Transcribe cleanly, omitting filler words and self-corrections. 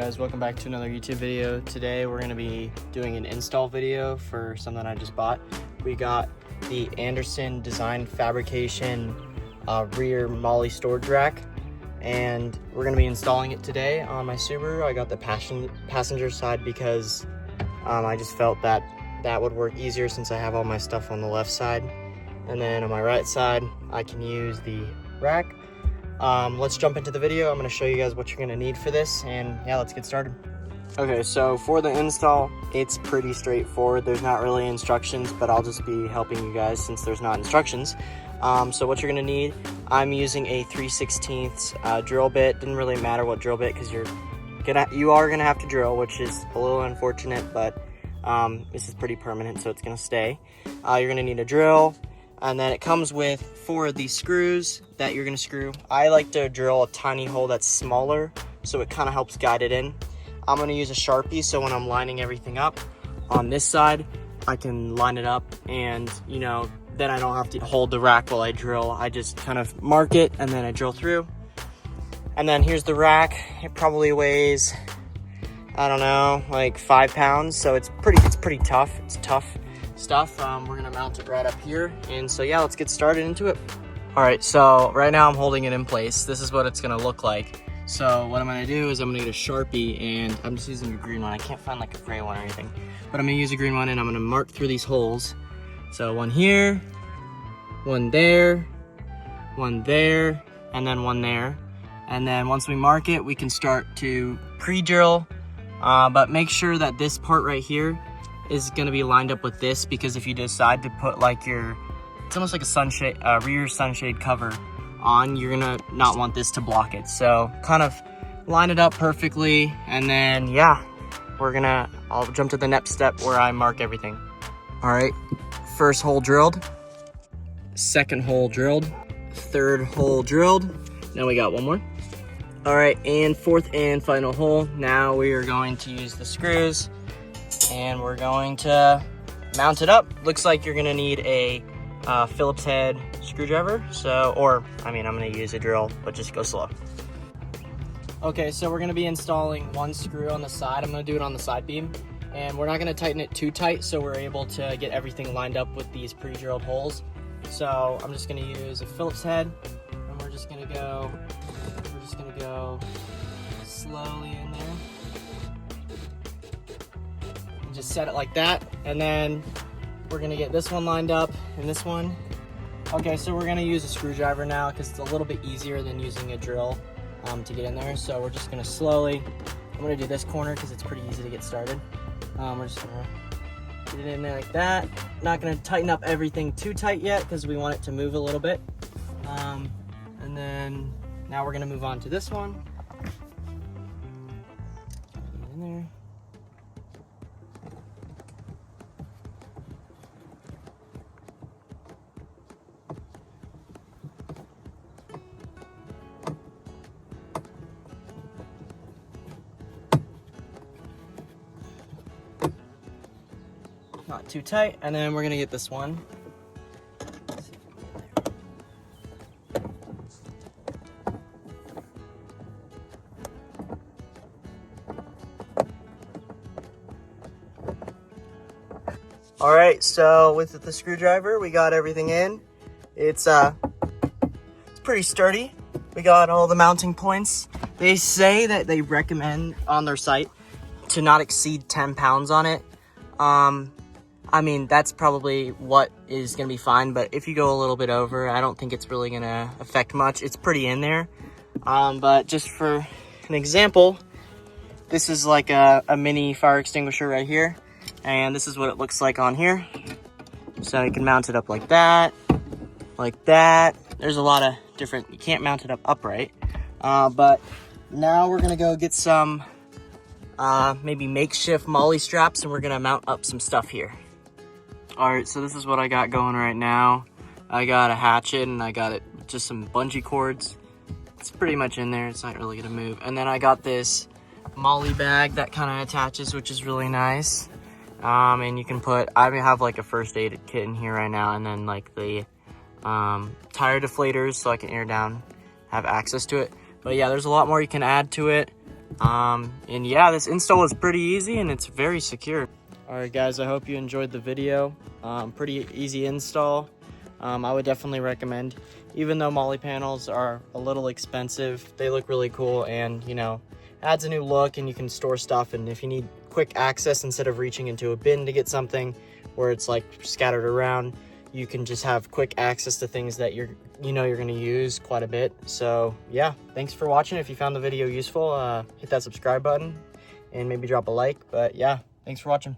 guys, welcome back to another YouTube video. Today we're going to be doing an install video for something I just bought. We got the Anderson Design Fabrication rear Molle storage rack, and we're going to be installing it today on my Subaru. I got the passenger side because I just felt that would work easier since I have all my stuff on the left side, and then on my right side I can use the rack. Let's jump into the video. I'm going to show you guys what you're going to need for this, and yeah, let's get started. Okay, so for the install, it's pretty straightforward. There's not really instructions, but I'll just be helping you guys since there's not instructions. So what you're going to need, I'm using a 3/16 drill bit. Didn't really matter what drill bit because you are going to have to drill, which is a little unfortunate, but this is pretty permanent, so it's going to stay. You're going to need a drill. And then it comes with 4 of these screws that you're gonna screw. I like to drill a tiny hole that's smaller, so it kind of helps guide it in. I'm gonna use a Sharpie, so when I'm lining everything up on this side, I can line it up, and then I don't have to hold the rack while I drill. I just kind of mark it and then I drill through. And then here's the rack. It probably weighs, I don't know, like 5 pounds. So it's pretty tough. It's tough stuff. We're gonna mount it right up here, and so yeah, let's get started into it. All right, so right now I'm holding it in place. This is what it's gonna look like. So what I'm gonna do is I'm gonna get a Sharpie, and I'm just using a green one. I can't find like a gray one or anything, but I'm gonna use a green one, and I'm gonna mark through these holes. So one here, one there, and then one there. And then once we mark it, we can start to pre-drill, but make sure that this part right here is going to be lined up with this, because if you decide to put like it's almost like a sunshade, rear sunshade cover on, you're gonna not want this to block it. So kind of line it up perfectly, and then yeah, I'll jump to the next step where I mark everything. All right, first hole drilled, second hole drilled, third hole drilled. Now we got one more. All right, and fourth and final hole. Now we are going to use the screws, and we're going to mount it up. Looks like you're gonna need a Phillips head screwdriver. I'm gonna use a drill, but just go slow. Okay, so we're gonna be installing one screw on the side. I'm gonna do it on the side beam, and we're not gonna tighten it too tight so we're able to get everything lined up with these pre-drilled holes. So I'm just gonna use a Phillips head, and we're just gonna go slowly in there. Just set it like that, and then we're gonna get this one lined up and this one. Okay, so we're gonna use a screwdriver now because it's a little bit easier than using a drill to get in there. So we're just gonna slowly, I'm gonna do this corner because it's pretty easy to get started. We're just gonna get it in there like that. Not gonna tighten up everything too tight yet because we want it to move a little bit. And then now we're gonna move on to this one. Get in there. Not too tight, and then we're gonna get this one. All right, so with the screwdriver, we got everything in. It's pretty sturdy. We got all the mounting points. They say that they recommend on their site to not exceed 10 pounds on it. I mean, that's probably what is gonna be fine, but if you go a little bit over, I don't think it's really gonna affect much. It's pretty in there. But just for an example, this is like a mini fire extinguisher right here, and this is what it looks like on here. So you can mount it up like that, like that. There's a lot of different, you can't mount it up upright. But now we're gonna go get some maybe makeshift Molle straps, and we're gonna mount up some stuff here. All right, so this is what I got going right now. I got a hatchet, and I got just some bungee cords. It's pretty much in there. It's not really gonna move. And then I got this Molle bag that kind of attaches, which is really nice. And you can I have like a first aid kit in here right now, and then like the tire deflators so I can air down, have access to it. But yeah, there's a lot more you can add to it. And yeah, this install is pretty easy and it's very secure. All right guys, I hope you enjoyed the video. Pretty easy install. I would definitely recommend, even though Molle panels are a little expensive, they look really cool, and you know, adds a new look, and you can store stuff. And if you need quick access instead of reaching into a bin to get something where it's like scattered around, you can just have quick access to things that you're going to use quite a bit. So yeah, thanks for watching. If you found the video useful, hit that subscribe button and maybe drop a like. But yeah, thanks for watching.